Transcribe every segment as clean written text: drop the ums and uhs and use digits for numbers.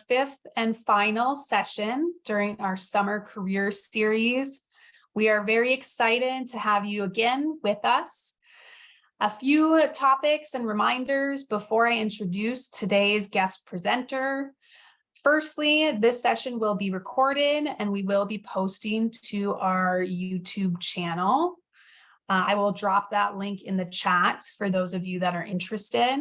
fifth and final session during our summer career series. We are very excited to have you again with us. A few topics and reminders before I introduce today's guest presenter. Firstly, this session will be recorded and we will be posting to our YouTube channel. I will drop that link in the chat for those of you that are interested.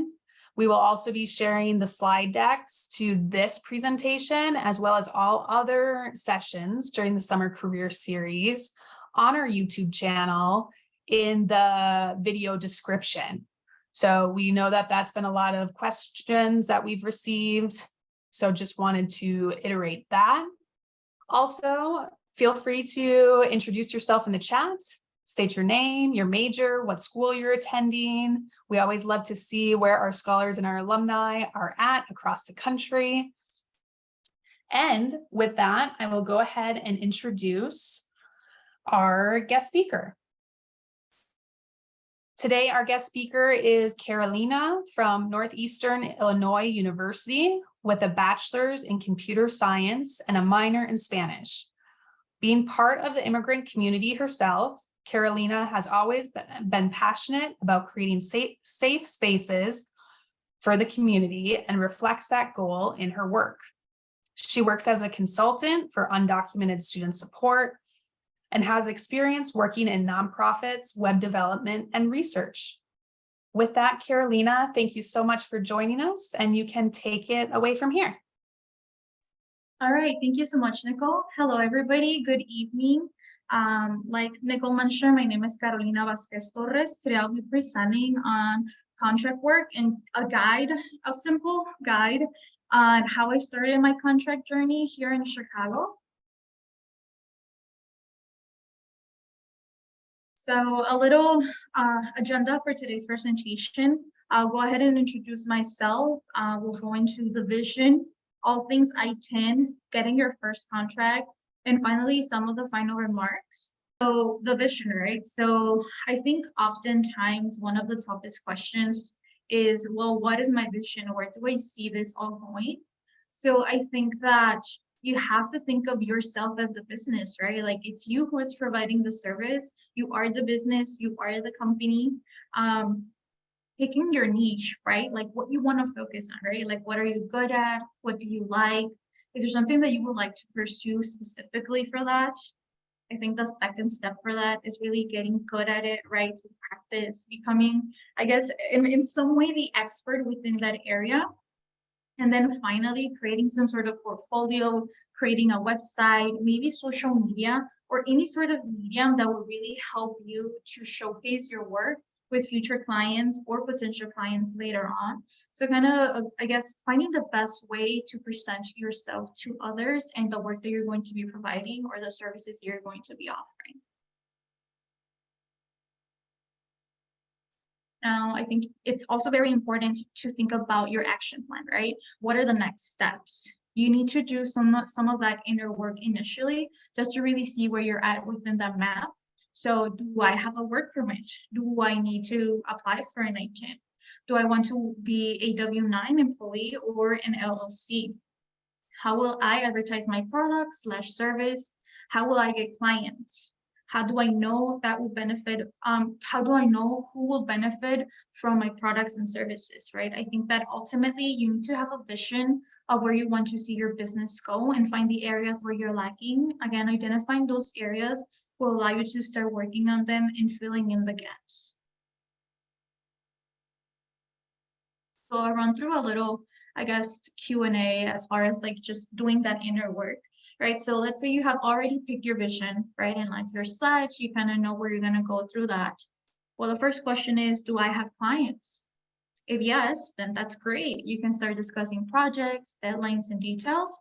We will also be sharing the slide decks to this presentation, as well as all other sessions during the Summer Career Series on our YouTube channel in the video description. So we know that that's been a lot of questions that we've received. So just wanted to iterate that. Also, feel free to introduce yourself in the chat. State your name, your major, what school you're attending. We always love to see where our scholars and our alumni are at across the country. And with that, I will go ahead and introduce our guest speaker. Today, our guest speaker is Carolina from Northeastern Illinois University with a bachelor's in computer science and a minor in Spanish. Being part of the immigrant community herself, Carolina has always been passionate about creating safe spaces for the community and reflects that goal in her work. She works as a consultant for undocumented student support and has experience working in nonprofits, web development, and research. With that, Carolina, thank you so much for joining us, and you can take it away from here. All right, thank you so much, Nicole. Hello, everybody. Good evening. Like Nicole mentioned, my name is Carolina Vasquez Torres. Today I'll be presenting on contract work and a simple guide on how I started my contract journey here in Chicago. So a little agenda for today's presentation. I'll go ahead and introduce myself. We'll go into the vision, all things I-10, getting your first contract, and finally, some of the final remarks. So the vision, right? So I think oftentimes one of the toughest questions is, well, what is my vision? Where do I see this all going? So I think that you have to think of yourself as the business, right? Like it's you who is providing the service. You are the business, you are the company. Picking your niche, right? Like what you want to focus on, right? Like what are you good at? What do you like? Is there something that you would like to pursue specifically for that? I think the second step for that is really getting good at it, right? To practice, becoming, I guess, in some way the expert within that area. And then finally, creating some sort of portfolio, creating a website, maybe social media, or any sort of medium that will really help you to showcase your work with future clients or potential clients later on. So kind of, I guess, finding the best way to present yourself to others and the work that you're going to be providing or the services you're going to be offering. Now, I think it's also very important to think about your action plan, right? What are the next steps? You need to do some of that inner work initially, just to really see where you're at within that map. So do I have a work permit? Do I need to apply for an I-10? Do I want to be a W-9 employee or an LLC? How will I advertise my product / service? How will I get clients? How do I know that will benefit? How do I know who will benefit from my products and services, right? I think that ultimately you need to have a vision of where you want to see your business go and find the areas where you're lacking. Again, identifying those areas will allow you to start working on them and filling in the gaps. So I'll run through a little, I guess, Q&A as far as like just doing that inner work, right? So let's say you have already picked your vision, right? And like your slides, you kind of know where you're going to go through that. Well, the first question is, do I have clients? If yes, then that's great. You can start discussing projects, deadlines, and details.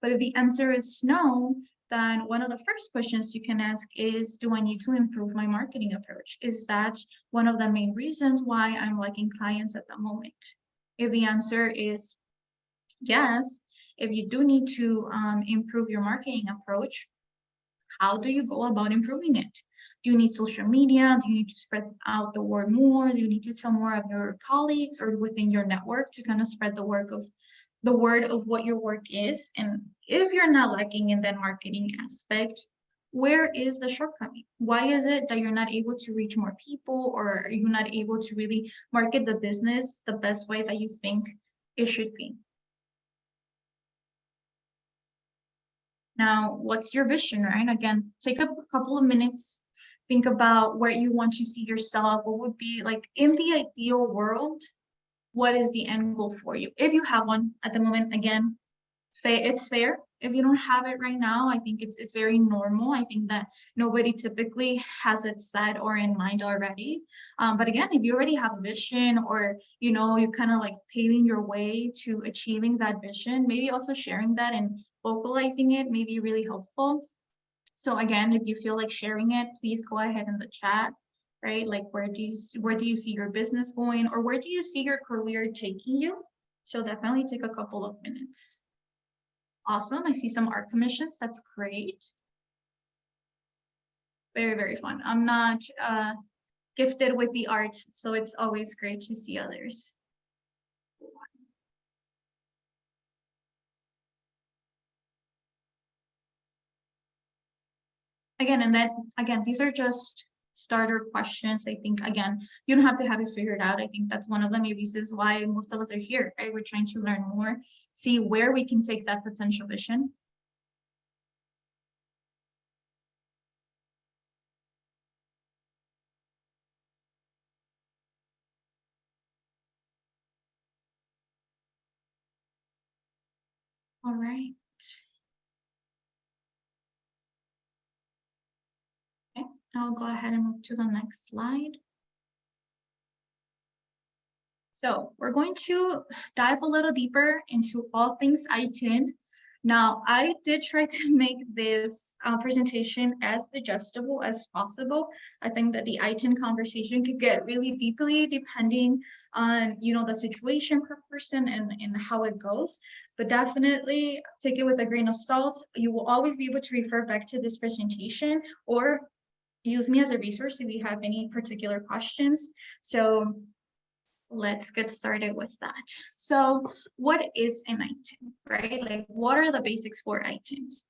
But if the answer is no, then one of the first questions you can ask is, do I need to improve my marketing approach? Is that one of the main reasons why I'm lacking clients at the moment? If the answer is yes, if you do need to improve your marketing approach, how do you go about improving it? Do you need social media? Do you need to spread out the word more? Do you need to tell more of your colleagues or within your network to kind of spread the word the word of what your work is. And if you're not lacking in that marketing aspect, where is the shortcoming? Why is it that you're not able to reach more people, or are you not able to really market the business the best way that you think it should be? Now, what's your vision, right? Again, take a couple of minutes, think about where you want to see yourself. What would be like in the ideal world? What is the end goal for you? If you have one at the moment, again, it's fair. If you don't have it right now, I think it's very normal. I think that nobody typically has it set or in mind already. But again, if you already have a vision, or you're kind of like paving your way to achieving that vision, maybe also sharing that and vocalizing it may be really helpful. So again, if you feel like sharing it, please go ahead in the chat, right? Like where do you see your business going, or where do you see your career taking you? So definitely take a couple of minutes. Awesome. I see some art commissions. That's great. Very, very fun. I'm not gifted with the art, so it's always great to see others. Again, and then again, these are just starter questions. I think, again, you don't have to have it figured out. I think that's one of the main reasons why most of us are here, right? We're trying to learn more, see where we can take that potential vision. All right. Okay, I'll go ahead and move to the next slide. So we're going to dive a little deeper into all things I-10. Now, I did try to make this presentation as digestible as possible. I think that the I-10 conversation could get really deeply depending on, the situation per person and how it goes. But definitely take it with a grain of salt. You will always be able to refer back to this presentation or use me as a resource if you have any particular questions. So let's get started with that. So what is an I-10, right? Like, what are the basics for I-10s?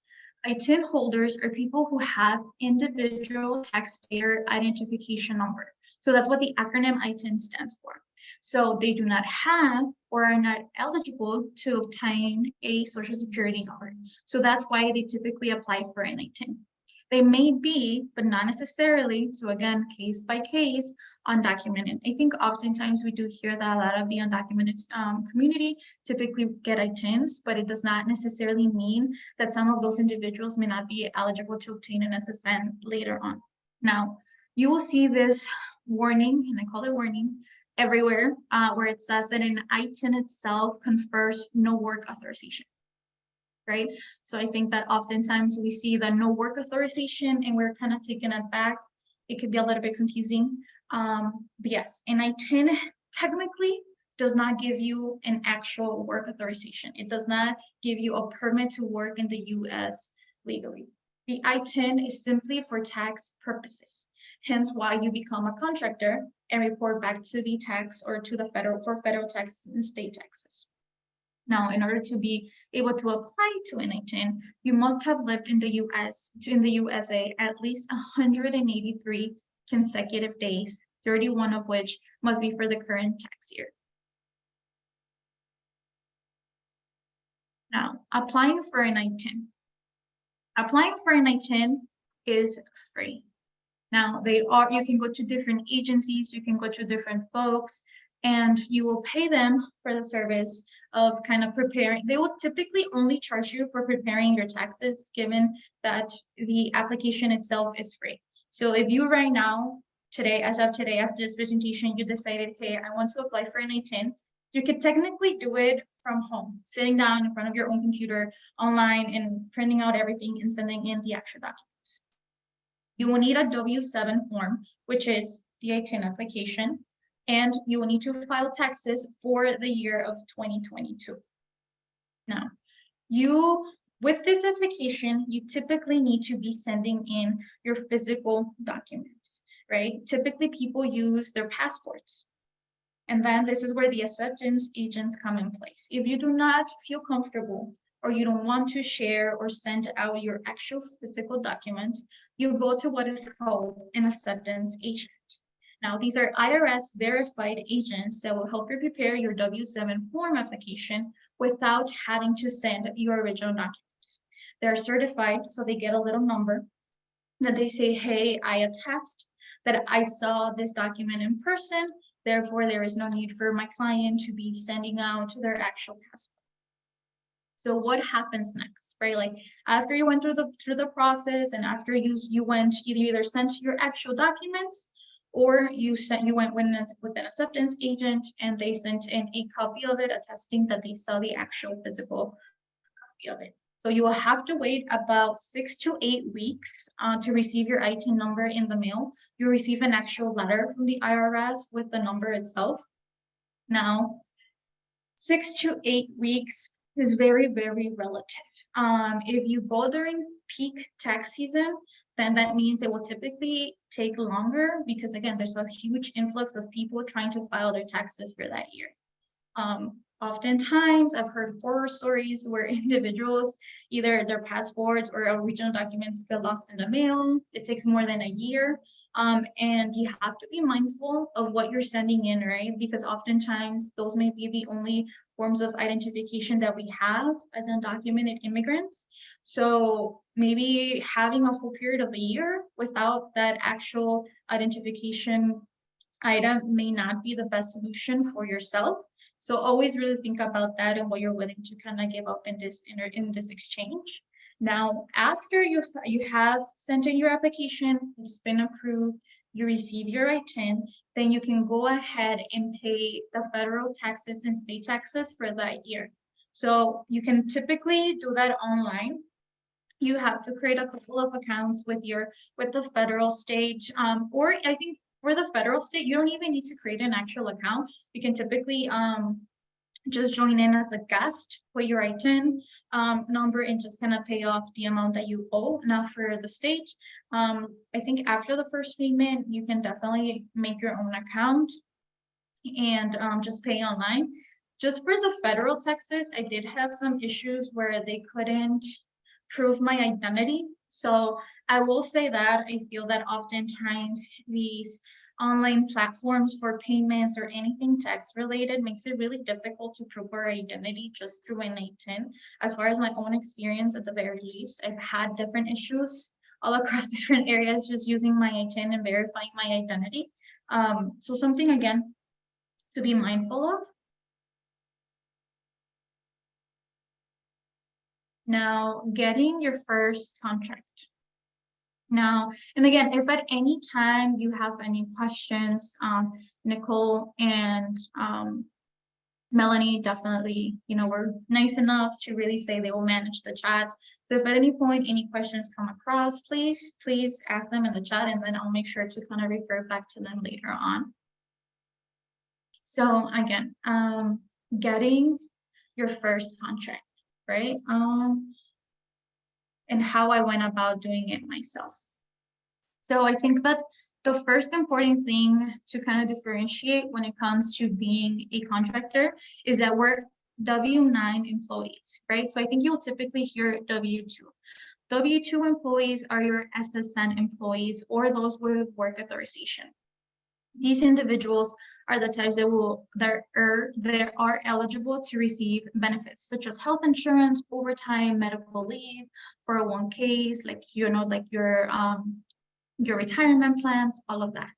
I-10 holders are people who have individual taxpayer identification number. So that's what the acronym I-10 stands for. So they do not have or are not eligible to obtain a social security number. So that's why they typically apply for an I-10. They may be, but not necessarily. So again, case by case, undocumented. I think oftentimes we do hear that a lot of the undocumented community typically get I-10s, but it does not necessarily mean that some of those individuals may not be eligible to obtain an SSN later on. Now, you will see this warning, and I call it warning, everywhere, where it says that an I-10 itself confers no work authorization. Right? So I think that oftentimes we see the no work authorization and we're kind of taken aback. It could be a little bit confusing. But yes, an I-10 technically does not give you an actual work authorization. It does not give you a permit to work in the US legally. The I-10 is simply for tax purposes. Hence why you become a contractor and report back to the tax or to the federal taxes and state taxes. Now, in order to be able to apply to an I-10, you must have lived in the USA at least 183 consecutive days, 31 of which must be for the current tax year. Now, applying for an I-10. Applying for an I-10 is free. Now, you can go to different agencies, you can go to different folks, and you will pay them for the service of kind of preparing. They will typically only charge you for preparing your taxes, given that the application itself is free. So if you right now, as of today, after this presentation, you decided, hey, I want to apply for an I-10, you could technically do it from home, sitting down in front of your own computer, online, and printing out everything and sending in the actual documents. You will need a W-7 form, which is the I-10 application, and you will need to file taxes for the year of 2022. Now, with this application, you typically need to be sending in your physical documents, right? Typically, people use their passports. And then this is where the acceptance agents come in place. If you do not feel comfortable or you don't want to share or send out your actual physical documents, you go to what is called an acceptance agent. Now, these are IRS verified agents that will help you prepare your W-7 form application without having to send your original documents. They're certified, so they get a little number that they say, hey, I attest that I saw this document in person, therefore there is no need for my client to be sending out their actual passport. So what happens next, right? Like after you went through the process and after you went either sent your actual documents or you went with an acceptance agent and they sent in a copy of it attesting that they saw the actual physical copy of it. So you will have to wait about 6 to 8 weeks to receive your IT number in the mail. You receive an actual letter from the IRS with the number itself. Now, 6 to 8 weeks is very, very relative. If you go during peak tax season, then that means it will typically take longer because again, there's a huge influx of people trying to file their taxes for that year. Oftentimes, I've heard horror stories where individuals, either their passports or original documents get lost in the mail. It takes more than a year. And you have to be mindful of what you're sending in, right? Because oftentimes those may be the only forms of identification that we have as undocumented immigrants. So maybe having a full period of a year without that actual identification item may not be the best solution for yourself. So always really think about that and what you're willing to kind of give up in this exchange. Now, after you have sent in your application, it's been approved, you receive your I-10, then you can go ahead and pay the federal taxes and state taxes for that year. So you can typically do that online. You have to create a couple of accounts with the federal state, or I think for the federal state, you don't even need to create an actual account. You can typically just join in as a guest with your I-10 number and just kind of pay off the amount that you owe. Now for the state, I think after the first payment, you can definitely make your own account and just pay online. Just for the federal taxes, I did have some issues where they couldn't prove my identity. So I will say that I feel that oftentimes these online platforms for payments or anything tax related makes it really difficult to prove our identity just through an I-10. As far as my own experience, at the very least, I've had different issues all across different areas just using my I-10 and verifying my identity. So something again to be mindful of. Now, getting your first contract. Now, and again, if at any time you have any questions, Nicole and Melanie definitely, were nice enough to really say they will manage the chat. So if at any point any questions come across, please ask them in the chat and then I'll make sure to kind of refer back to them later on. So again, getting your first contract, right? And how I went about doing it myself. So I think that the first important thing to kind of differentiate when it comes to being a contractor is that we're W-9 employees, right? So I think you'll typically hear W-2. W-2 employees are your SSN employees or those with work authorization. These individuals are the types that are eligible to receive benefits such as health insurance, overtime, medical leave, 401ks, like your retirement plans, all of that.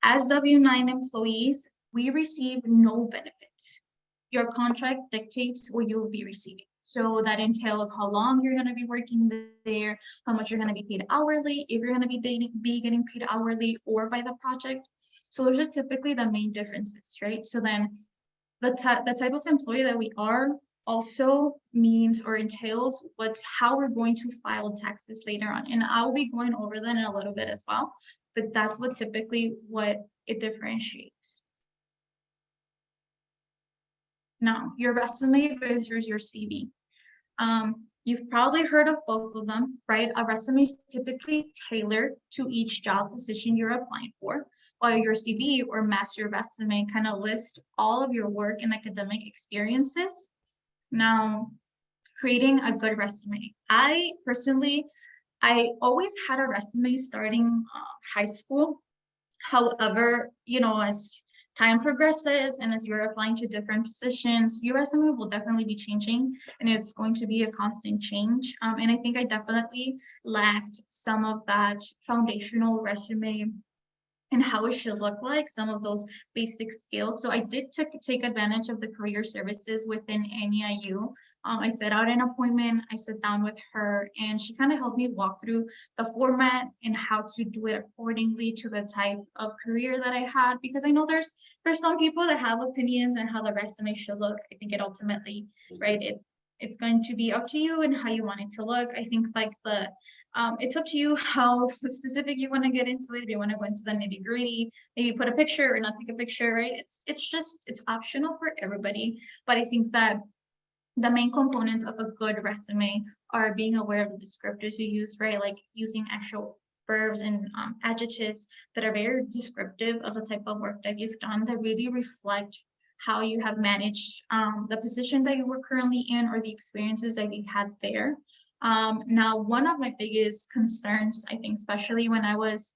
As W-9 employees, we receive no benefits. Your contract dictates what you'll be receiving. So that entails how long you're going to be working there, how much you're going to be paid hourly, if you're going to be getting paid hourly or by the project. So those are typically the main differences, right? So then the type of employee that we are also means or entails how we're going to file taxes later on. And I'll be going over that in a little bit as well, but that's what it differentiates. Now, your resume versus your CV. You've probably heard of both of them, right? A resume is typically tailored to each job position you're applying for. while your CV or master resume kind of list all of your work and academic experiences. Now, creating a good resume. I personally, I always had a resume starting high school. However, as time progresses and as you're applying to different positions, your resume will definitely be changing and it's going to be a constant change. And I think I definitely lacked some of that foundational resume and how it should look like, some of those basic skills. So I did take advantage of the career services within NEIU. I set out an appointment, I sat down with her, and she kind of helped me walk through the format and how to do it accordingly to the type of career that I had, because I know there's some people that have opinions on how the resume should look. I think it ultimately, right, it's going to be up to you and how you want it to look. I think like it's up to you how specific you want to get into it. If you want to go into the nitty gritty, maybe put a picture or not take a picture, right? It's optional for everybody. But I think that the main components of a good resume are being aware of the descriptors you use, right? Like using actual verbs and adjectives that are very descriptive of the type of work that you've done, that really reflect how you have managed the position that you were currently in or the experiences that you had there. Now, one of my biggest concerns, I think, especially when I was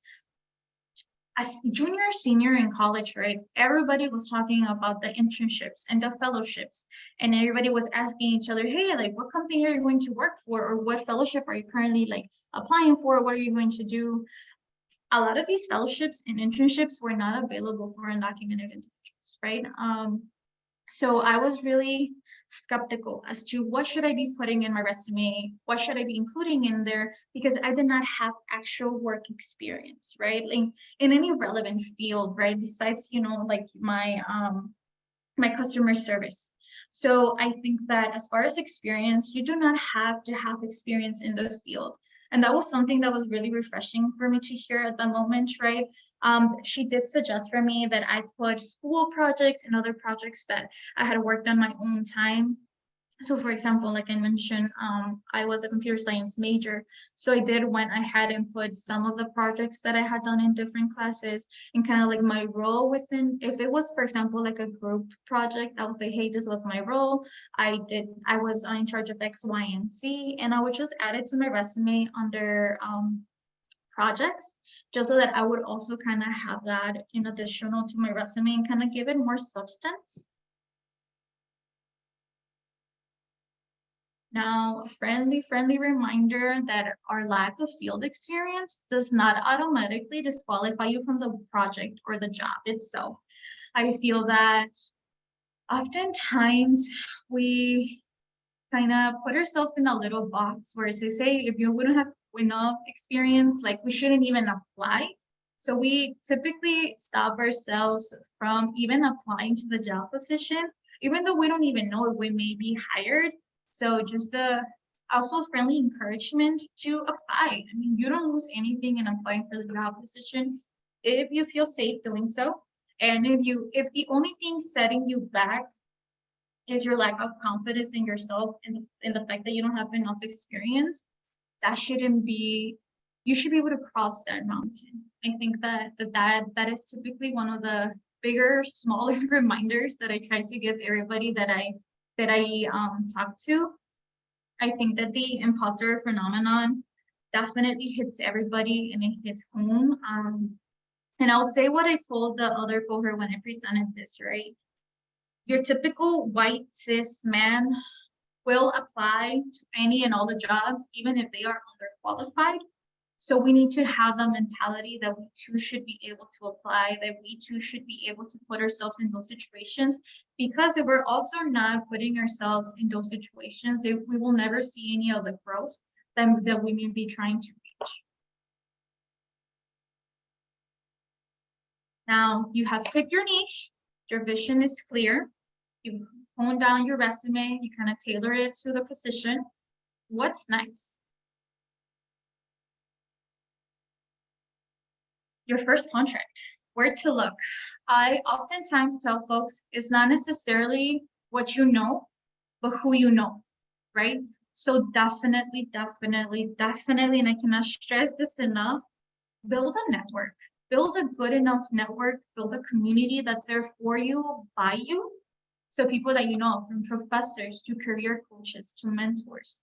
a junior, senior in college, right? Everybody was talking about the internships and the fellowships, and everybody was asking each other, hey, like, what company are you going to work for? Or what fellowship are you currently like applying for? What are you going to do? A lot of these fellowships and internships were not available for undocumented individuals, right? So I was really skeptical as to what should I be putting in my resume, what should I be including in there, because I did not have actual work experience, right? Like in any relevant field, right? Besides, like my customer service. So I think that as far as experience, you do not have to have experience in the field. And that was something that was really refreshing for me to hear at the moment, right? She did suggest for me that I put school projects and other projects that I had worked on my own time. So for example, like I mentioned, I was a computer science major. So I did went ahead and put some of the projects that I had done in different classes and kind of like my role within, if it was, for example, like a group project, I would say, hey, this was my role. I was in charge of X, Y, and Z, and I would just add it to my resume under projects, just so that I would also kind of have that in additional to my resume and kind of give it more substance. Now, friendly reminder that our lack of field experience does not automatically disqualify you from the project or the job itself. I feel that oftentimes we kind of put ourselves in a little box where they say, if we don't have enough experience, like we shouldn't even apply. So we typically stop ourselves from even applying to the job position, even though we don't even know if we may be hired. So just also friendly encouragement to apply. I mean, you don't lose anything in applying for the job position if you feel safe doing so. And if the only thing setting you back is your lack of confidence in yourself and in the fact that you don't have enough experience, that shouldn't be, you should be able to cross that mountain. I think that is typically one of the bigger, smaller reminders that I try to give everybody that I talk to. I think that the imposter phenomenon definitely hits everybody and it hits home. And I'll say what I told the other cohort when I presented this, right? Your typical white cis man will apply to any and all the jobs, even if they are underqualified. So we need to have the mentality that we too should be able to apply, that we too should be able to put ourselves in those situations, because if we're also not putting ourselves in those situations, we will never see any of the growth that we may be trying to reach. Now, you have picked your niche, your vision is clear, you hone down your resume, you kind of tailor it to the position. What's next? Your first contract, where to look. I oftentimes tell folks it's not necessarily what you know, but who you know, right? So definitely, and I cannot stress this enough, build a network. build a good enough network, build a community that's there for you, by you. So people that you know, from professors to career coaches to mentors,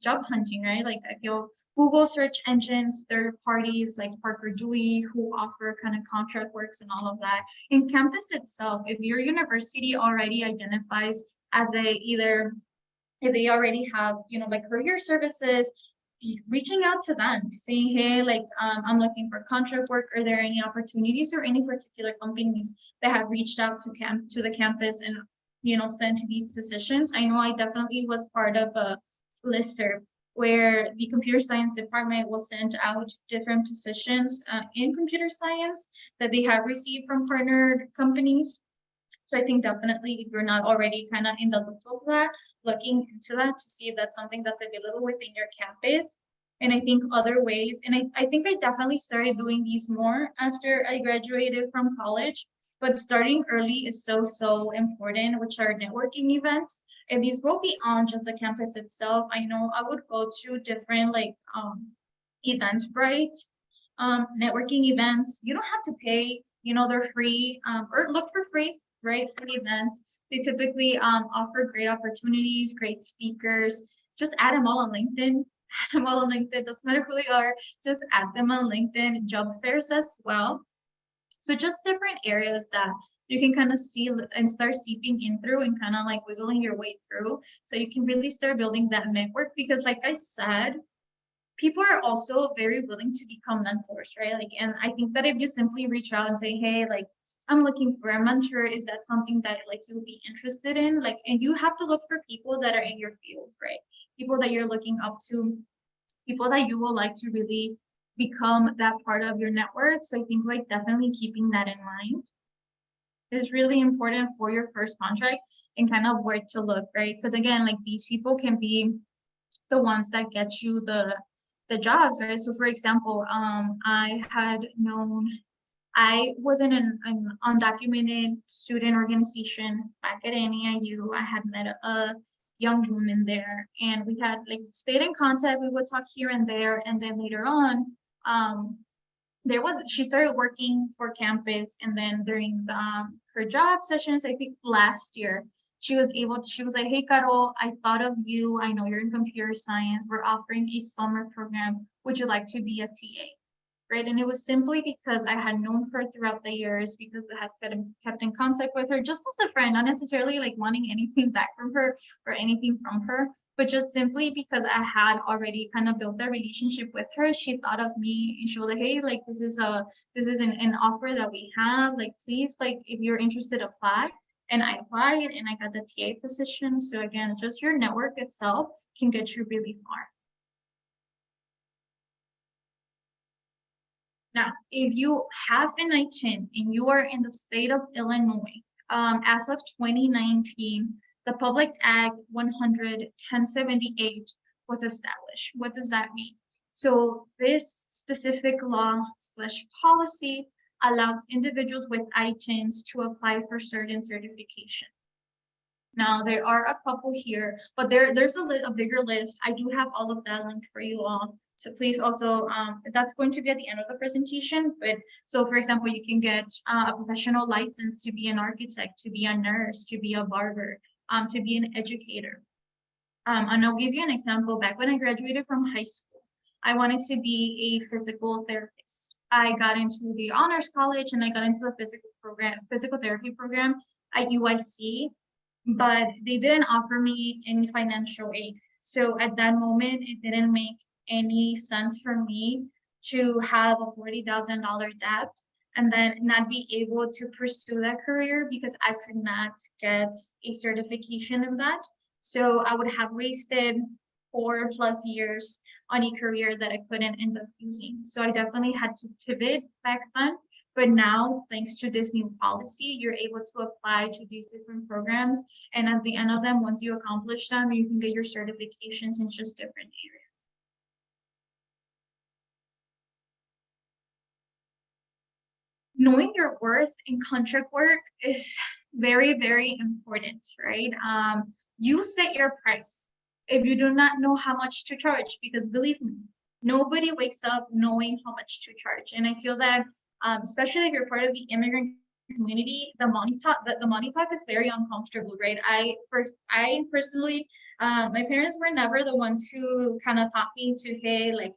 job hunting, right? Like I feel Google search engines, third parties like Parker Dewey who offer kind of contract works and all of that. In campus itself, if your university already identifies as a either if they already have, like career services, reaching out to them, saying, hey, like, I'm looking for contract work. Are there any opportunities or any particular companies that have reached out to the campus and, sent these decisions? I know I definitely was part of a listserv where the computer science department will send out different positions in computer science that they have received from partnered companies. So I think definitely if you're not already kind of in the loop of that, looking into that to see if that's something that's available within your campus. And I think other ways, and I think I definitely started doing these more after I graduated from college, but starting early is so, so important, which are networking events. And these go beyond just the campus itself. I know I would go to different like Eventbrite, networking events. You don't have to pay, they're free, or look for free, right? Free events. They typically offer great opportunities, great speakers. Just add them all on LinkedIn. Add them all on LinkedIn. Doesn't matter who they are. Just add them on LinkedIn. Job fairs as well. So just different areas that you can kind of see and start seeping in through and kind of like wiggling your way through. So you can really start building that network because like I said, people are also very willing to become mentors, right? Like, and I think that if you simply reach out and say, hey, like, I'm looking for a mentor, is that something that like you'll be interested in? Like, and you have to look for people that are in your field, right? People that you're looking up to, people that you will like to really become that part of your network. So I think like definitely keeping that in mind is really important for your first contract and kind of where to look, right? Because again, like these people can be the ones that get you the jobs, right? So for example, I was in an undocumented student organization back at NEIU. I had met a young woman there and we had like stayed in contact. We would talk here and there. And then later on, she started working for campus and then during her job sessions, I think last year, she was like, hey, Carol, I thought of you. I know you're in computer science. We're offering a summer program. Would you like to be a TA? Right. And it was simply because I had known her throughout the years because I had kept in contact with her just as a friend, not necessarily like wanting anything back from her or anything from her, but just simply because I had already kind of built that relationship with her. She thought of me and she was like, hey, like this is an offer that we have. Like, please, like if you're interested, apply. And I applied and I got the TA position. So again, just your network itself can get you really far. Now, if you have an I-10 and you are in the state of Illinois, as of 2019, the Public Act 100-1078 was established. What does that mean? So this specific law/policy allows individuals with I-10s to apply for certain certification. Now, there are a couple here, but there's a bigger list. I do have all of that linked for you all. So please also, that's going to be at the end of the presentation. But so for example, you can get a professional license to be an architect, to be a nurse, to be a barber, to be an educator. And I'll give you an example. Back when I graduated from high school, I wanted to be a physical therapist. I got into the honors college and I got into the physical therapy program at UIC, but they didn't offer me any financial aid. So at that moment, it didn't make any sense for me to have a $40,000 debt and then not be able to pursue that career because I could not get a certification in that. So I would have wasted 4+ years on a career that I couldn't end up using. So I definitely had to pivot back then. But now, thanks to this new policy, you're able to apply to these different programs. And at the end of them, once you accomplish them, you can get your certifications in just different areas. Knowing your worth in contract work is very, very important, right? You set your price if you do not know how much to charge, because believe me, nobody wakes up knowing how much to charge. And I feel that especially if you're part of the immigrant community, the money talk is very uncomfortable, right? I personally, my parents were never the ones who kind of taught me to, hey, like,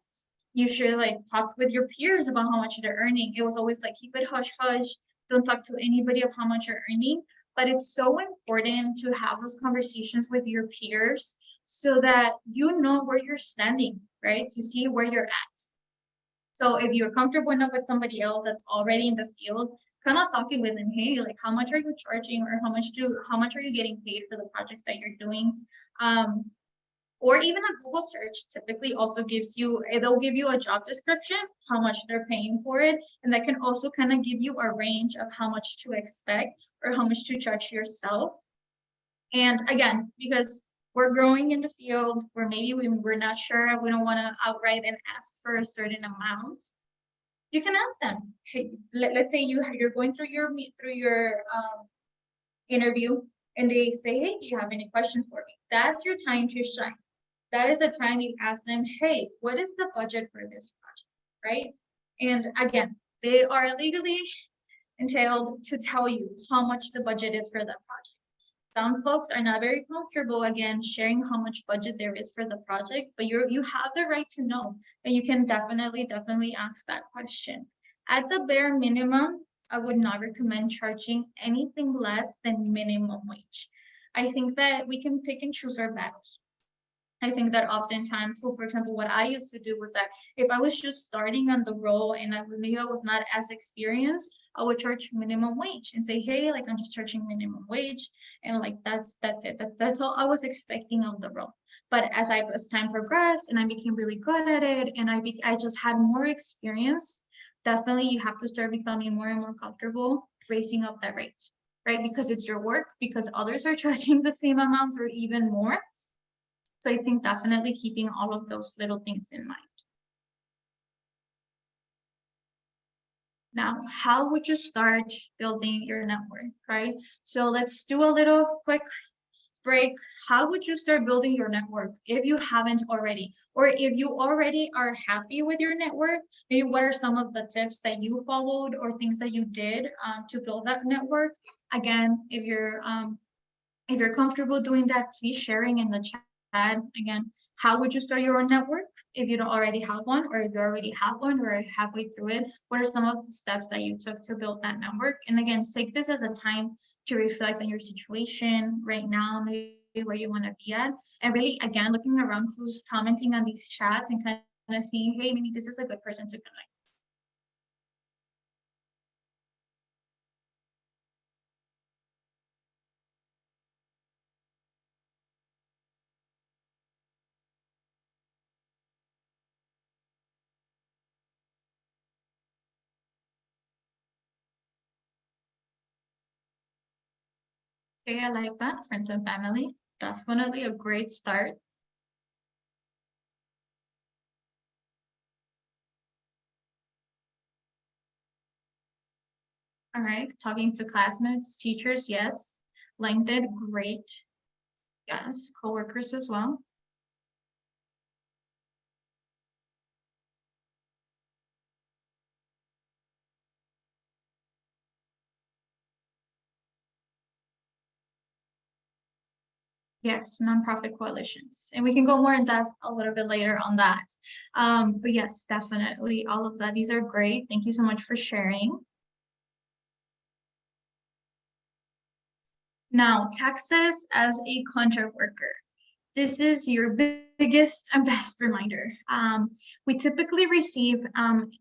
you should like talk with your peers about how much they're earning. It was always like, keep it hush hush, don't talk to anybody of how much you're earning. But it's so important to have those conversations with your peers so that you know where you're standing, right? To see where you're at. So if you're comfortable enough with somebody else that's already in the field, kind of talking with them, hey, like, how much are you charging, or how much are you getting paid for the projects that you're doing? Or even a Google search typically also gives you, they'll give you a job description, how much they're paying for it, and that can also kind of give you a range of how much to expect or how much to charge yourself. And again, because we're growing in the field, where maybe we're not sure, we don't want to outright and ask for a certain amount, you can ask them, hey, let's say you're going through your interview, and they say, hey, do you have any questions for me? That's your time to shine. That is the time you ask them, hey, what is the budget for this project, right? And again, they are legally entailed to tell you how much the budget is for that project. Some folks are not very comfortable, again, sharing how much budget there is for the project, but you have the right to know, and you can definitely ask that question. At the bare minimum, I would not recommend charging anything less than minimum wage. I think that we can pick and choose our battles. I think that oftentimes, so for example, what I used to do was that if I was just starting on the role and maybe I was not as experienced, I would charge minimum wage and say, hey, like, I'm just charging minimum wage, and like that's it. That's all I was expecting of the role. But as time progressed and I became really good at it, and I just had more experience, definitely you have to start becoming more and more comfortable raising up that rate, right? Because it's your work, because others are charging the same amounts or even more. So I think definitely keeping all of those little things in mind. Now, how would you start building your network, right? So let's do a little quick break. How would you start building your network if you haven't already? Or if you already are happy with your network, maybe what are some of the tips that you followed or things that you did to build that network? Again, if you're comfortable doing that, please sharing in the chat. Again, how would you start your network if you don't already have one, or if you already have one or are halfway through it? What are some of the steps that you took to build that network? And again, take this as a time to reflect on your situation right now, maybe where you want to be at, and really, again, looking around who's commenting on these chats and kind of seeing, hey, maybe this is a good person to connect. Okay, I like that. Friends and family, definitely a great start. All right, talking to classmates, teachers, yes. LinkedIn, great. Yes, coworkers as well. Yes, nonprofit coalitions. And we can go more in depth a little bit later on that. But yes, definitely all of that. These are great. Thank you so much for sharing. Now, taxes as a contract worker. This is your biggest and best reminder. We typically receive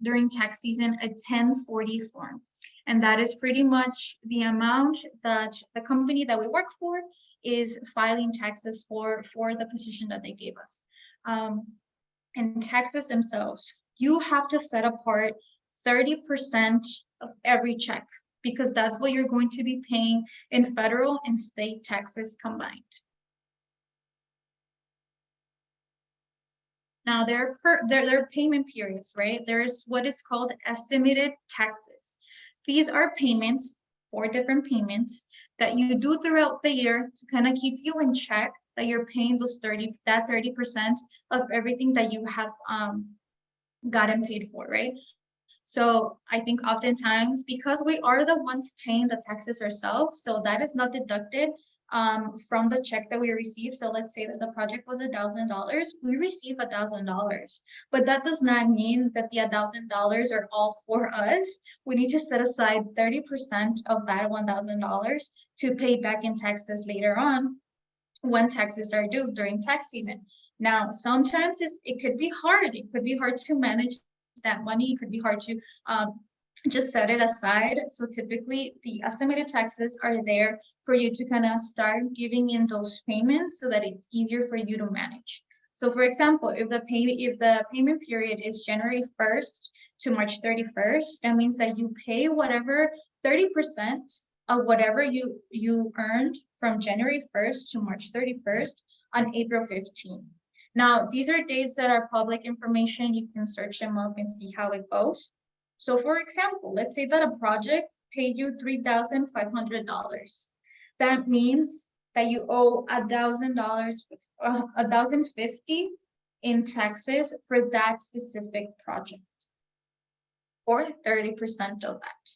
during tax season a 1040 form, and that is pretty much the amount that the company that we work for is filing taxes for the position that they gave us. And taxes themselves, you have to set apart 30% of every check, because that's what you're going to be paying in federal and state taxes combined. Now, there are payment periods, right? There's what is called estimated taxes. These are payments, 4 different payments that you do throughout the year to kind of keep you in check that you're paying that 30% of everything that you have gotten paid for, right? So I think oftentimes, because we are the ones paying the taxes ourselves, so that is not deducted from the check that we receive. So let's say that the project was $1,000, we receive $1,000, but that does not mean that the $1,000 are all for us. We need to set aside 30% of that $1,000 to pay back in taxes later on when taxes are due during tax season. Now, sometimes it could be hard. It could be hard to manage that money. It could be hard to just set it aside. So typically the estimated taxes are there for you to kind of start giving in those payments so that it's easier for you to manage. So for example, if the payment period is January 1st to March 31st, that means that you pay whatever 30% of whatever you earned from January 1st to March 31st on April 15th. Now, these are dates that are public information. You can search them up and see how it goes. So for example, let's say that a project paid you $3,500. That means that you owe $1,000, $1,050 in taxes for that specific project, or 30% of that.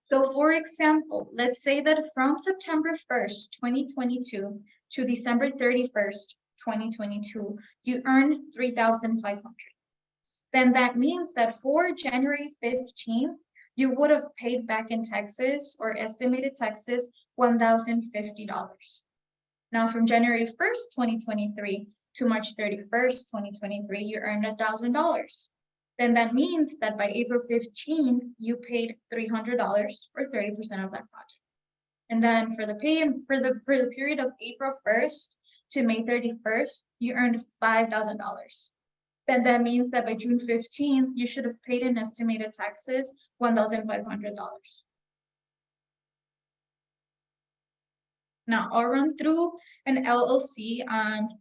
So for example, let's say that from September 1st, 2022 to December 31st, 2022, you earn $3,500. Then that means that for January 15th, you would have paid back in taxes or estimated taxes $1,050. Now from January 1st, 2023 to March 31st, 2023, you earned $1,000. Then that means that by April 15th, you paid $300 or 30% of that project. And then for the period of April 1st to May 31st, you earned $5,000. Then that means that by June 15th, you should have paid in estimated taxes $1,500. Now I'll run through an LLC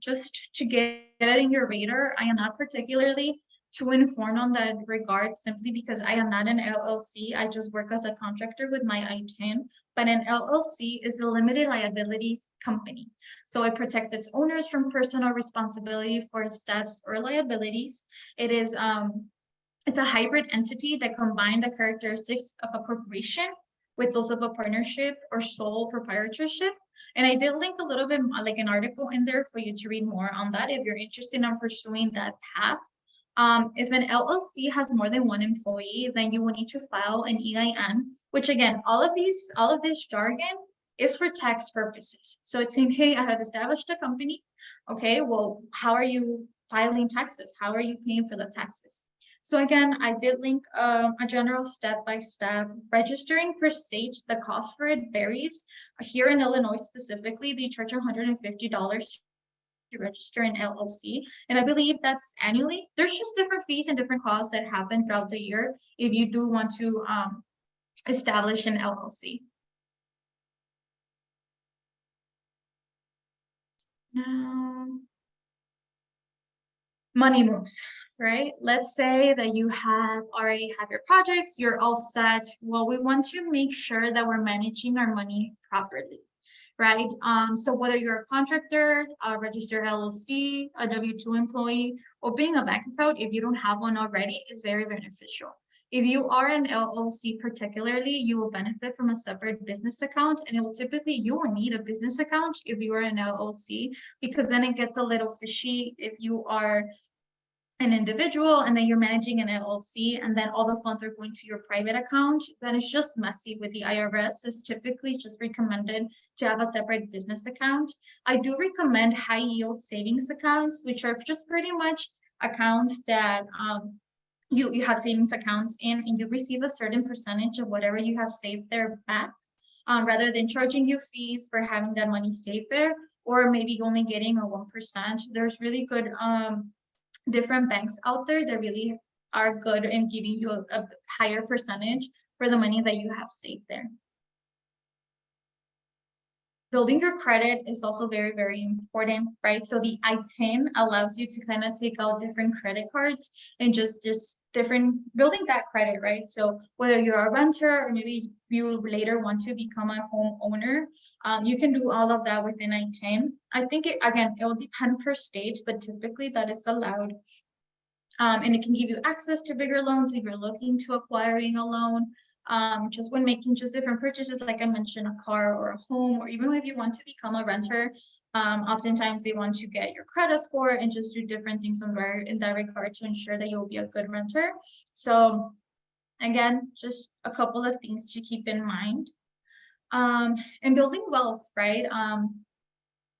just to get it in your radar. I am not particularly too informed on that regard simply because I am not an LLC. I just work as a contractor with my ITIN, but an LLC is a limited liability company. So it protects its owners from personal responsibility for steps or liabilities. It is it's a hybrid entity that combines the characteristics of a corporation with those of a partnership or sole proprietorship. And I did link a little bit like an article in there for you to read more on that if you're interested in pursuing that path. If an LLC has more than one employee, then you will need to file an EIN, which again, all of this jargon is for tax purposes. So it's saying, hey, I have established a company. Okay, well, how are you filing taxes? How are you paying for the taxes? So again, I did link a general step-by-step registering per state. The cost for it varies. Here in Illinois specifically, they charge $150 to register an LLC, and I believe that's annually. There's just different fees and different costs that happen throughout the year if you do want to establish an LLC. Now, money moves, right? Let's say that you already have your projects, you're all set. Well, we want to make sure that we're managing our money properly, right? So whether you're a contractor, a registered LLC, a W-2 employee, opening a bank account, if you don't have one already, is very beneficial. If you are an LLC particularly, you will benefit from a separate business account, and you will need a business account if you are an LLC, because then it gets a little fishy if you are an individual and then you're managing an LLC and then all the funds are going to your private account, then it's just messy with the IRS. It's typically just recommended to have a separate business account. I do recommend high yield savings accounts, which are just pretty much accounts that you have savings accounts in, and you receive a certain percentage of whatever you have saved there back, rather than charging you fees for having that money saved there, or maybe only getting a 1%. There's really good different banks out there that really are good in giving you a higher percentage for the money that you have saved there. Building your credit is also very, very important, right? So the ITIN allows you to kind of take out different credit cards and just different building that credit, right? So whether you're a renter or maybe you later want to become a homeowner, you can do all of that within ITIN. I think it will depend per state, but typically that is allowed. And it can give you access to bigger loans if you're looking to acquiring a loan. Just when making just different purchases, like I mentioned, a car or a home, or even if you want to become a renter, oftentimes they want to get your credit score and just do different things in that regard to ensure that you'll be a good renter. So again, just a couple of things to keep in mind. And building wealth, right?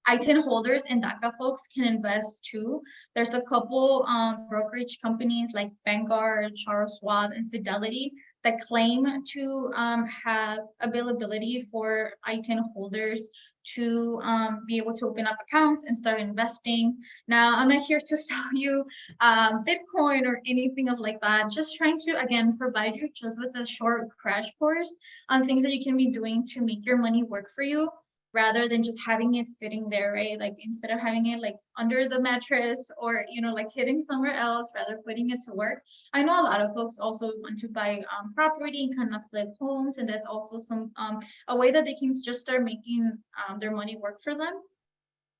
I-10 holders and DACA folks can invest too. There's a couple brokerage companies like Vanguard, Charles Schwab, and Fidelity that claim to have availability for I-10 holders to be able to open up accounts and start investing. Now, I'm not here to sell you Bitcoin or anything of like that. Just trying to, again, provide you just with a short crash course on things that you can be doing to make your money work for you, rather than just having it sitting there, right? Like instead of having it like under the mattress or, like hitting somewhere else, rather putting it to work. I know a lot of folks also want to buy property and kind of flip homes, and that's also a way that they can just start making their money work for them.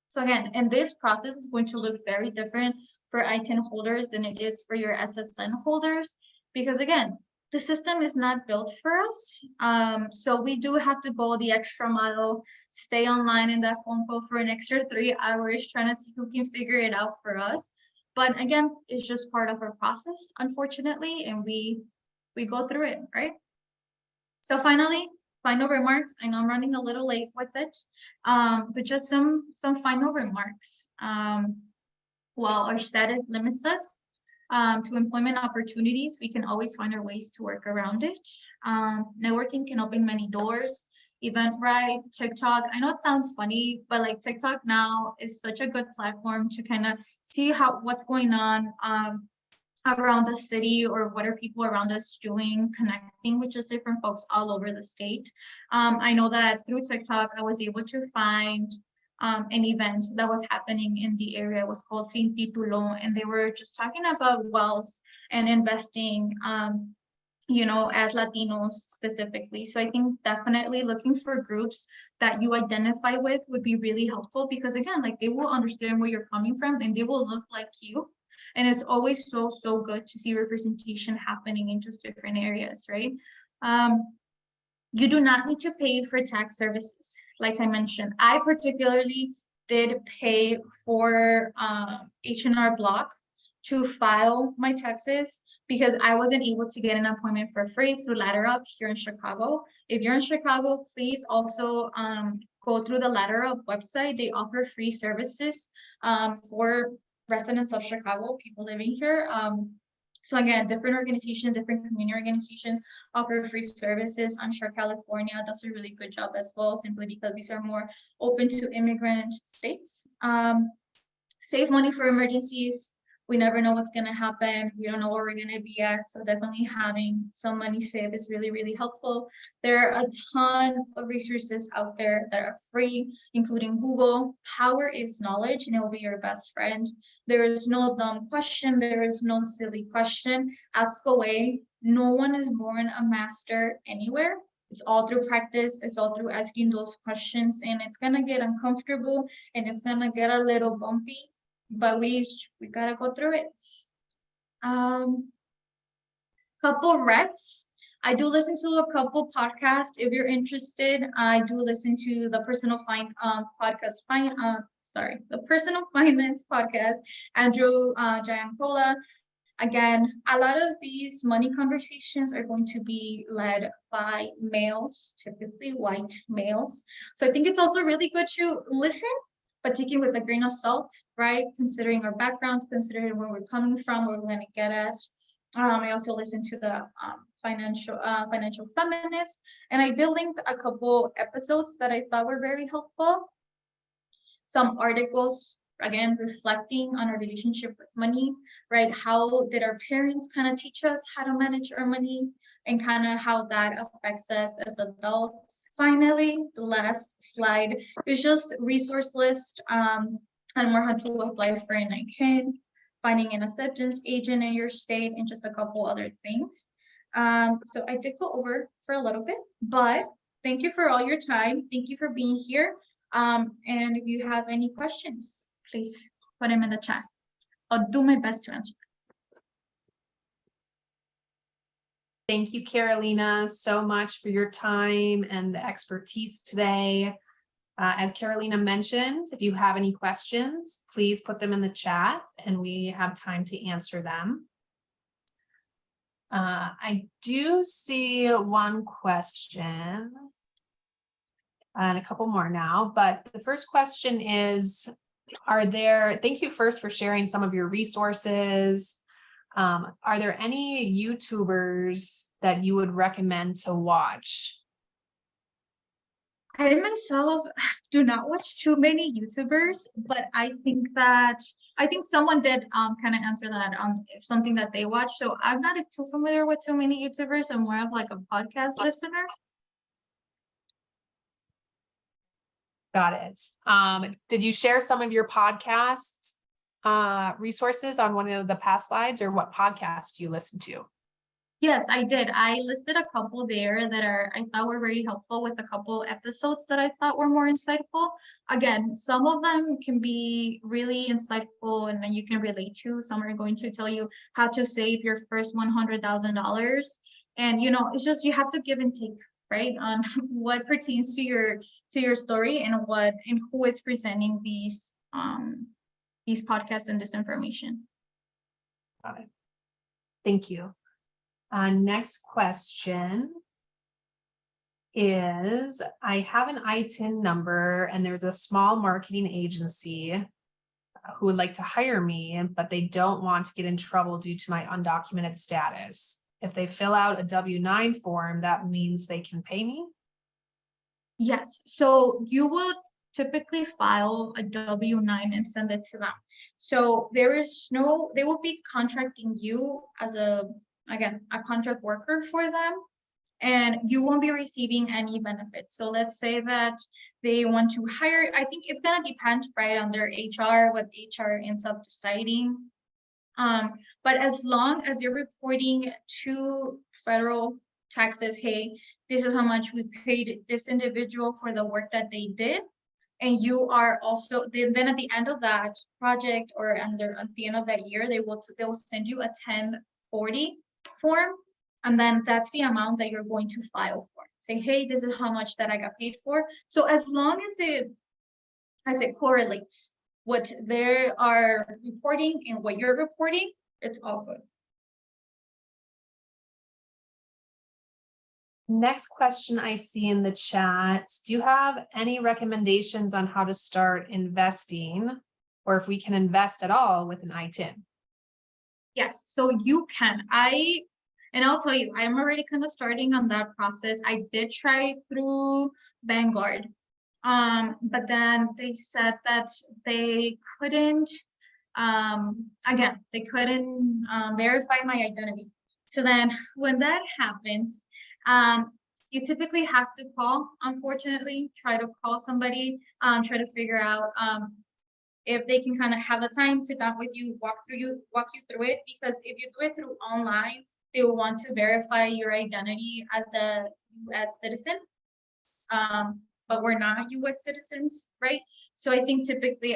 So again, and this process is going to look very different for I-10 holders than it is for your SSN holders, because again, the system is not built for us. So we do have to go the extra mile, stay online in that phone call for an extra 3 hours, trying to see who can figure it out for us. But again, it's just part of our process, unfortunately, and we go through it, right? So finally, final remarks. I know I'm running a little late with it, but just some final remarks. While our status limits us to employment opportunities, we can always find our ways to work around it. Networking can open many doors. Eventbrite, TikTok. I know it sounds funny, but like TikTok now is such a good platform to kind of see what's going on around the city, or what are people around us doing, connecting with just different folks all over the state. I know that through TikTok, I was able to find an event that was happening in the area. It was called Sin Titulo, and they were just talking about wealth and investing, as Latinos specifically. So I think definitely looking for groups that you identify with would be really helpful, because again, like they will understand where you're coming from and they will look like you. And it's always so good to see representation happening in just different areas, right? You do not need to pay for tax services. Like I mentioned, I particularly did pay for H&R Block to file my taxes, because I wasn't able to get an appointment for free through Ladder Up here in Chicago. If you're in Chicago, please also go through the Ladder Up website. They offer free services for residents of Chicago, people living here. So again, different organizations, different community organizations offer free services. I'm sure California does a really good job as well, simply because these are more open to immigrant states. Save money for emergencies. We never know what's going to happen. We don't know where we're going to be at. So definitely having some money saved is really, really helpful. There are a ton of resources out there that are free, including Google. Power is knowledge, and it will be your best friend. There is no dumb question. There is no silly question. Ask away. No one is born a master anywhere. It's all through practice. It's all through asking those questions, and it's going to get uncomfortable and it's going to get a little bumpy, but we gotta go through it. Couple recs. I do listen to a couple podcasts. If you're interested, I do listen to the Personal Finance podcast, Andrew Giancola. Again, a lot of these money conversations are going to be led by males, typically white males. So I think it's also really good to listen, but take it with a grain of salt, right? Considering our backgrounds, considering where we're coming from, where we're going to get at. I also listened to the financial feminist, and I did link a couple episodes that I thought were very helpful. Some articles, again, reflecting on our relationship with money, right? How did our parents kind of teach us how to manage our money, and kind of how that affects us as adults. Finally, the last slide is just resource list on how to apply for an I-10, finding an acceptance agent in your state, and just a couple other things. So I did go over for a little bit, but thank you for all your time. Thank you for being here. And if you have any questions, please put them in the chat. I'll do my best to answer. Thank you, Carolina, so much for your time and the expertise today. As Carolina mentioned, if you have any questions, please put them in the chat and we have time to answer them. I do see one question and a couple more now, but the first question is, thank you first for sharing some of your resources. Are there any YouTubers that you would recommend to watch? I myself do not watch too many YouTubers, but I think someone did kind of answer that on something that they watch. So I'm not too familiar with too many YouTubers. I'm more of like a podcast listener. Got it. Did you share some of your podcasts resources on one of the past slides, or what podcast do you listen to? Yes, I did. I listed a couple there that I thought were very helpful, with a couple episodes that I thought were more insightful. Again, some of them can be really insightful and then you can relate to. Some are going to tell you how to save your first $100,000. And it's just you have to give and take, right? On what pertains to your story and who is presenting these podcasts and this information. Got it. Thank you. Next question is, I have an ITIN number and there's a small marketing agency who would like to hire me, but they don't want to get in trouble due to my undocumented status. If they fill out a W-9 form, that means they can pay me? Yes, so you would typically file a W-9 and send it to them. So they will be contracting you as a contract worker for them, and you won't be receiving any benefits. So let's say that they want to hire, I think it's gonna depend, right, on their HR, what HR ends up deciding. But as long as you're reporting to federal taxes, hey, this is how much we paid this individual for the work that they did, and you are also then at the end of that project, or at the end of that year, they will send you a 1040 form, and then that's the amount that you're going to file for. Say, hey, this is how much that I got paid for. So as long as it correlates what they are reporting and what you're reporting, it's all good. Next question I see in the chat, do you have any recommendations on how to start investing, or if we can invest at all with an ITIN? Yes, so you can. I'll tell you, I'm already kind of starting on that process. I did try through Vanguard, but then they said that they couldn't, verify my identity. So then when that happens, you typically have to call, unfortunately, try to call somebody, try to figure out if they can kind of have the time, sit down with you, walk you through it. Because if you do it through online, they will want to verify your identity as a U.S. citizen. But we're not U.S. citizens, right? So I think typically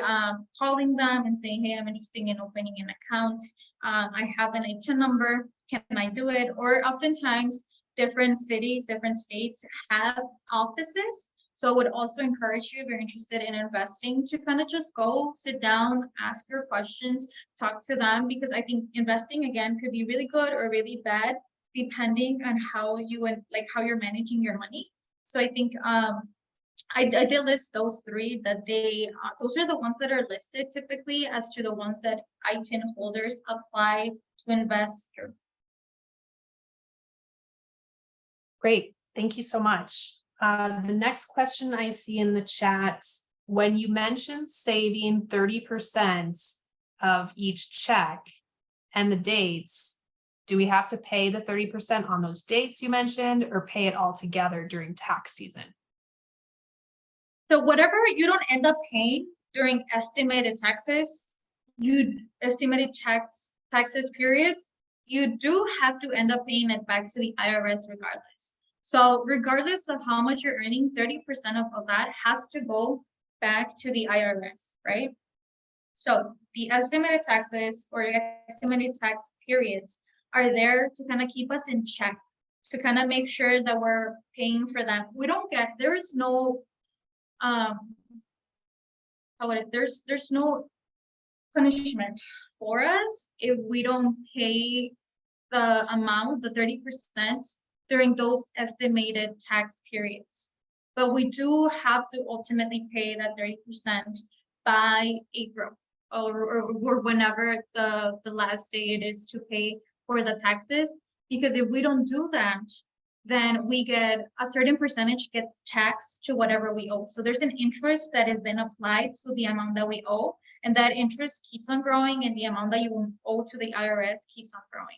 calling them and saying, hey, I'm interested in opening an account. I have an ITIN number. Can I do it? Or oftentimes different cities, different states have offices. So I would also encourage you, if you're interested in investing, to kind of just go sit down, ask your questions, talk to them, because I think investing, again, could be really good or really bad, depending on how you're managing your money. So I think I did list those three, that those are the ones that are listed typically as to the ones that ITIN holders apply to invest through. Great, thank you so much. The next question I see in the chat, when you mentioned saving 30% of each check and the dates, do we have to pay the 30% on those dates you mentioned, or pay it all together during tax season? So whatever you don't end up paying during estimated taxes periods, you do have to end up paying it back to the IRS regardless. So regardless of how much you're earning, 30% of that has to go back to the IRS, right? So the estimated taxes or estimated tax periods are there to kind of keep us in check, to kind of make sure that we're paying for them. We don't get, there is no, there's no punishment for us if we don't pay the amount, the 30% during those estimated tax periods. But we do have to ultimately pay that 30% by April or whenever the last day it is to pay for the taxes. Because if we don't do that, then we get a certain percentage gets taxed to whatever we owe. So there's an interest that is then applied to the amount that we owe, and that interest keeps on growing, and the amount that you owe to the IRS keeps on growing.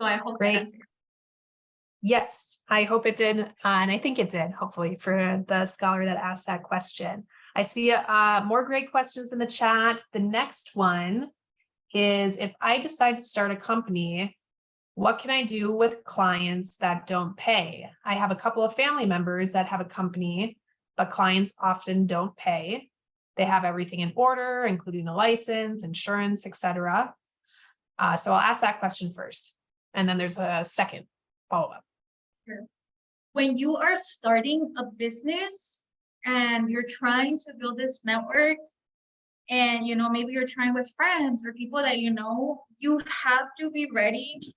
So I hope Great. that answered. Yes, I hope it did. And I think it did, hopefully, for the scholar that asked that question. I see more great questions in the chat. The next one is, if I decide to start a company, what can I do with clients that don't pay? I have a couple of family members that have a company, but clients often don't pay. They have everything in order, including the license, insurance, etc. So I'll ask that question first. And then there's a second follow-up. Sure. When you are starting a business and you're trying to build this network, and maybe you're trying with friends or people that you have to be ready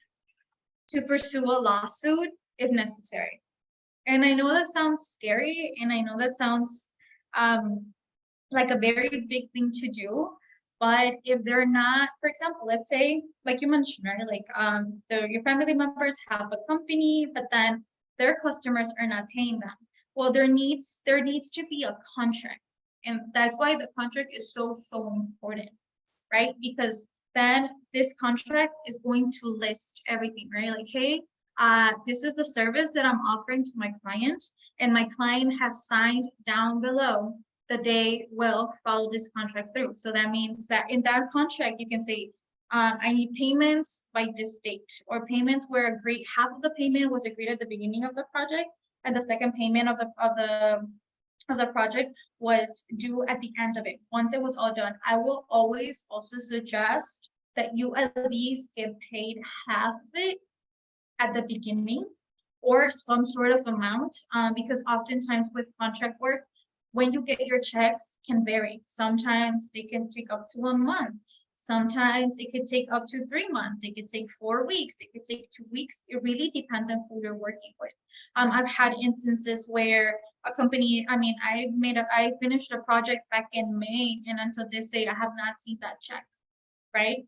to pursue a lawsuit if necessary. And I know that sounds scary, and I know that sounds like a very big thing to do. But if they're not, for example, let's say, like you mentioned, right, like your family members have a company, but then their customers are not paying them. Well, there needs to be a contract, and that's why the contract is so important, right? Because then this contract is going to list everything, right? Like, hey, this is the service that I'm offering to my client, and my client has signed down below that they will follow this contract through. So that means that in that contract, you can say, I need payments by this date, or payments where agreed, half of the payment was agreed at the beginning of the project, and the second payment of the project was due at the end of it. Once it was all done, I will always also suggest that you at least get paid half of it at the beginning, or some sort of amount, because oftentimes with contract work, when you get your checks can vary. Sometimes they can take up to 1 month. Sometimes it could take up to 3 months. It could take 4 weeks. It could take 2 weeks. It really depends on who you're working with. I've had instances where a company, I finished a project back in May, and until this day, I have not seen that check, right?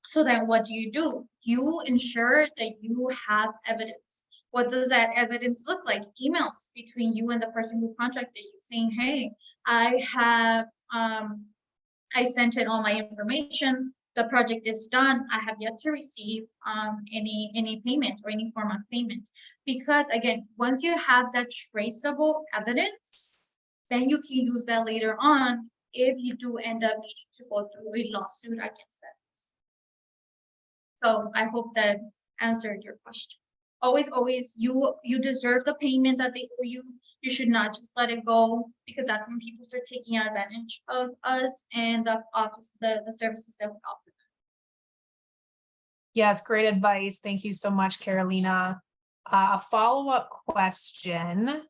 So then what do? You ensure that you have evidence. What does that evidence look like? Emails between you and the person who contracted you saying, hey, I have, I sent in all my information. The project is done. I have yet to receive any payment or any form of payment. Because again, once you have that traceable evidence, then you can use that later on if you do end up needing to go through a lawsuit against them. So I hope that answered your question. Always, you deserve the payment that they owe you. You should not just let it go, because that's when people start taking advantage of us and the services that we offer. Yes, great advice. Thank you so much, Carolina. A follow-up question.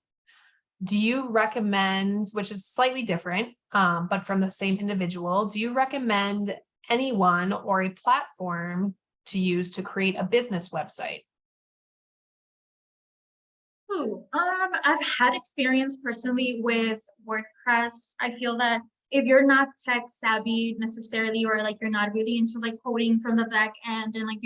Do you recommend, which is slightly different, but from the same individual, do you recommend anyone or a platform to use to create a business website? I've had experience personally with WordPress. I feel that if you're not tech savvy necessarily, or like you're not really into like coding from the back end and like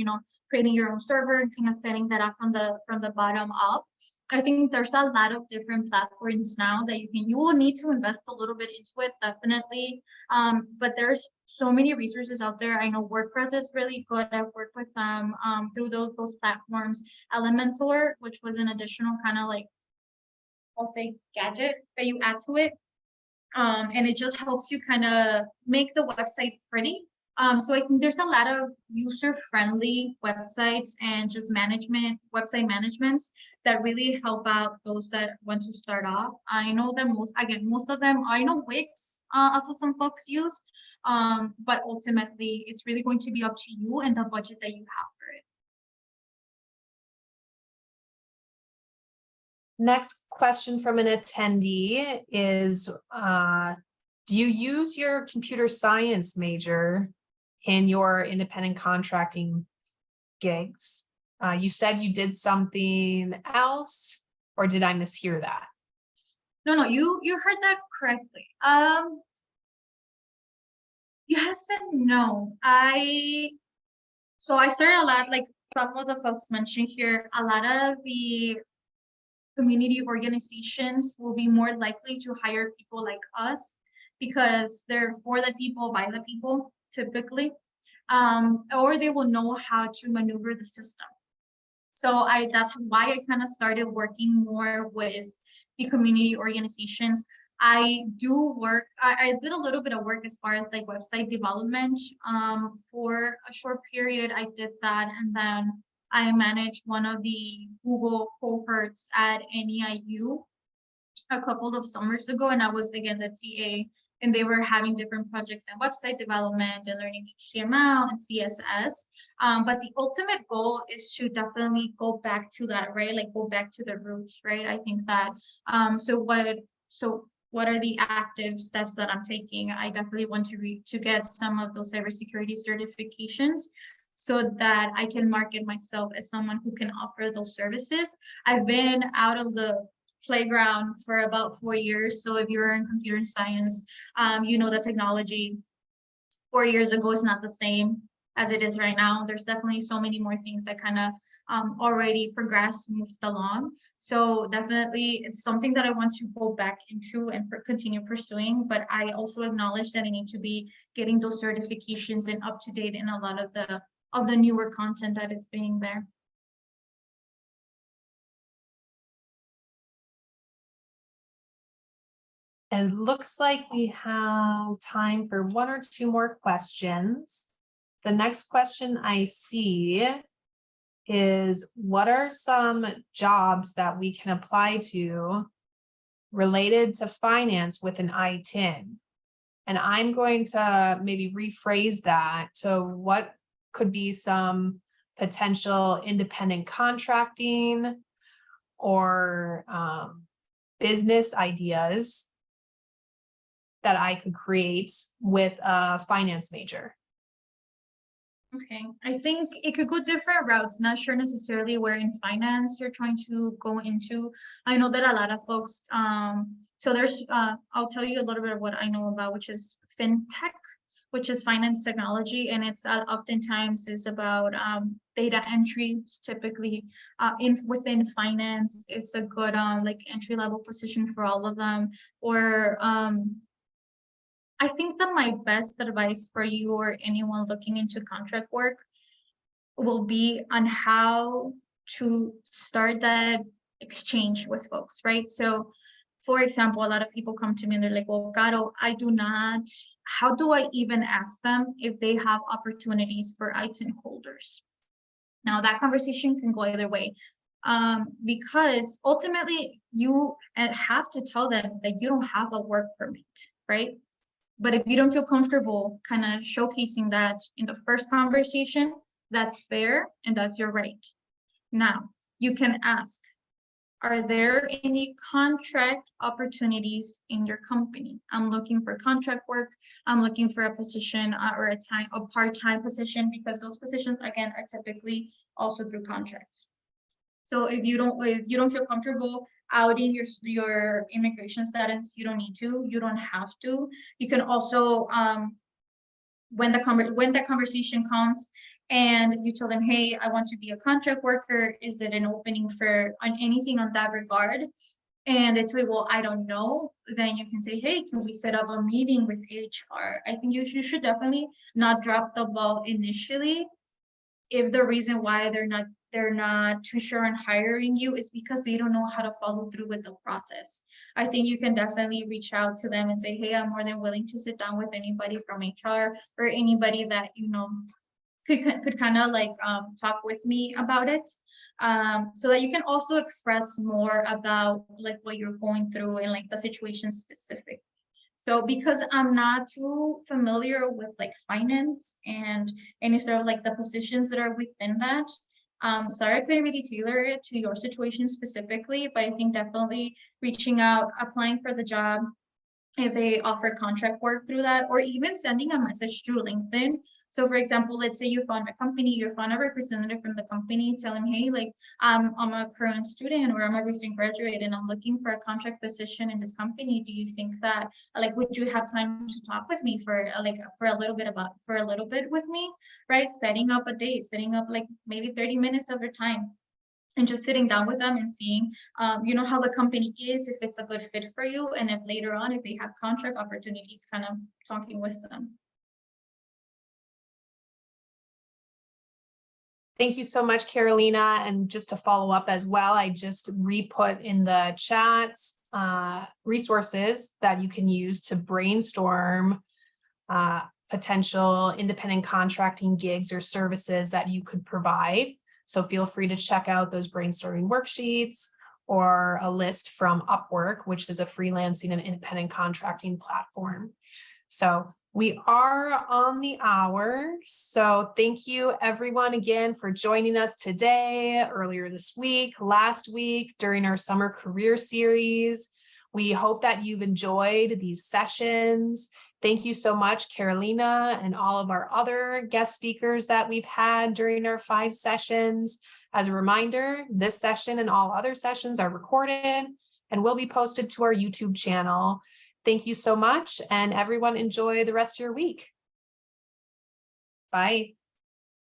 creating your own server and kind of setting that up from the bottom up, I think there's a lot of different platforms now that you will need to invest a little bit into it, definitely. But there's so many resources out there. I know WordPress is really good. I've worked with them through those platforms. Elementor, which was an additional kind of like, I'll say, gadget that you add to it. And it just helps you kind of make the website pretty. So I think there's a lot of user-friendly websites and just website management that really help out those that want to start off. I know that most of them, I know Wix also some folks use, but ultimately it's really going to be up to you and the budget that you have for it. Next question from an attendee is, do you use your computer science major in your independent contracting gigs? You said you did something else, or did I mishear that? No, you heard that correctly. Yes and no. So I started a lot, like some of the folks mentioned here, a lot of the community organizations will be more likely to hire people like us because they're for the people, by the people, typically, or they will know how to maneuver the system. So that's why I kind of started working more with the community organizations. I do work, I did a little bit of work as far as like website development. For a short period, I did that. And then I managed one of the Google cohorts at NEIU a couple of summers ago, and I was again the TA, and they were having different projects in website development and learning HTML and CSS. But the ultimate goal is to definitely go back to that, right? Like go back to the roots, right? I think that so what are the active steps that I'm taking? I definitely want to get some of those cybersecurity certifications so that I can market myself as someone who can offer those services. I've been out of the playground for about 4 years. So if you're in computer science, you know that technology 4 years ago is not the same as it is right now. There's definitely so many more things that kind of already progressed, moved along. So definitely it's something that I want to go back into and continue pursuing. But I also acknowledge that I need to be getting those certifications and up to date in a lot of the newer content that is being there. And it looks like we have time for 1 or 2 more questions. The next question I see is, what are some jobs that we can apply to related to finance with an I-10? And I'm going to maybe rephrase that to what could be some potential independent contracting or business ideas that I could create with a finance major. Okay, I think it could go different routes. Not sure necessarily where in finance you're trying to go into. I know that a lot of folks, so there's, I'll tell you a little bit of what I know about, which is fintech, which is finance technology, and it's oftentimes is about data entry. Typically, within finance, it's a good like entry level position for all of them. Or I think that my best advice for you or anyone looking into contract work will be on how to start that exchange with folks, right? So, for example, a lot of people come to me and they're like, well, Caro, how do I even ask them if they have opportunities for I-10 holders? Now, that conversation can go either way. Because ultimately you have to tell them that you don't have a work permit, right? But if you don't feel comfortable kind of showcasing that in the first conversation, that's fair and that's your right. Now, you can ask, are there any contract opportunities in your company? I'm looking for contract work. I'm looking for a position or a part-time position, because those positions, again, are typically also through contracts. So if you don't feel comfortable outing your immigration status, you don't need to. You don't have to. You can also when the conversation comes and you tell them, hey, I want to be a contract worker. Is it an opening on anything on that regard? And they say, well, I don't know. Then you can say, hey, can we set up a meeting with HR? I think you should definitely not drop the ball initially if the reason why they're not too sure on hiring you is because they don't know how to follow through with the process. I think you can definitely reach out to them and say, hey, I'm more than willing to sit down with anybody from HR or anybody that could kind of like talk with me about it, so that you can also express more about like what you're going through and like the situation specific. So because I'm not too familiar with like finance and any sort of like the positions that are within that, Sorry, I couldn't really tailor it to your situation specifically, but I think definitely reaching out, applying for the job, if they offer contract work through that, or even sending a message through LinkedIn. So for example, let's say you found a company, you found a representative from the company, tell them, hey, like, I'm a current student or I'm a recent graduate and I'm looking for a contract position in this company. Do you think that, like, would you have time to talk with me for a little bit with me, right? Setting up a date, setting up like maybe 30 minutes of your time, and just sitting down with them and seeing, how the company is, if it's a good fit for you, and if later on, if they have contract opportunities, kind of talking with them. Thank you so much, Carolina. And just to follow up as well, I just re-put in the chat resources that you can use to brainstorm potential independent contracting gigs or services that you could provide. So feel free to check out those brainstorming worksheets or a list from Upwork, which is a freelancing and independent contracting platform. So we are on the hour. So thank you everyone again for joining us today, earlier this week, last week, during our summer career series. We hope that you've enjoyed these sessions. Thank you so much, Carolina, and all of our other guest speakers that we've had during our 5 sessions. As a reminder, this session and all other sessions are recorded and will be posted to our YouTube channel. Thank you so much, and everyone enjoy the rest of your week. Bye.